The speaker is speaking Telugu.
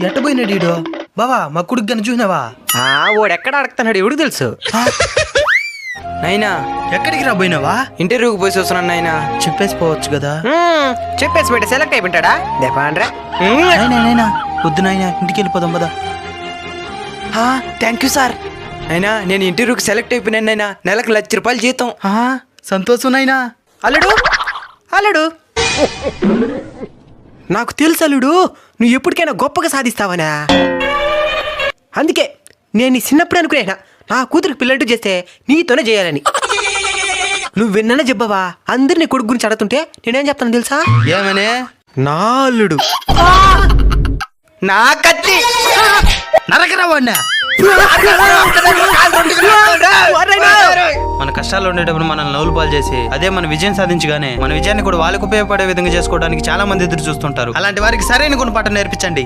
ఎట్టపోయినాడు ఈడు? బావా మా కొడుకు గన చూసినావా? వాడు ఎక్కడ అడుగుతున్నాడు ఎవడికి తెలుసు. నైనా ఎక్కడికి రా పోయినావా? ఇంటర్వ్యూకి పోయి చూస్తున్నాను నాయనా. చెప్పేసి పోవచ్చు కదా. చెప్పేసి పెట్టి సెలెక్ట్ అయిపోయింటాడా దేపాండ్రా. నైనా వద్దు నాయనా, ఇంటికి వెళ్ళిపోదాం కదా. Thank you sir. అయినా నేను ఇంటర్వ్యూకి సెలెక్ట్ అయిపోయినాను నైనా. నెలకు ₹1,00,000 జీతం. సంతోషం నాయనా. అల్లుడు అల్లుడు నాకు తెలుసు అల్లుడు, నువ్వు ఎప్పటికైనా గొప్పగా సాధిస్తావనా. అందుకే నేను నీ చిన్నప్పుడు అనుకునేనా నా కూతురికి పిల్లంటూ చేస్తే నీతోనే చేయాలని. నువ్వు విన్నా చెప్పవా? అందరు నీ కొడుకు గురించి అడుగుతుంటే నేనేం చెప్తాను తెలుసా? ఏమనే? నా అల్లుడు నా కత్తి నరకరా వాడినా. మన కష్టాలు ఉండేటప్పుడు మనల్ని నవ్వులు పాలు చేసి అదే మన విజయం సాధించగానే మన విజయాన్ని కూడా వాళ్ళకు ఉపయోగపడే విధంగా చేసుకోవడానికి చాలా మంది ఎదురు చూస్తుంటారు. అలాంటి వారికి సరైన గుణపాఠం నేర్పించండి.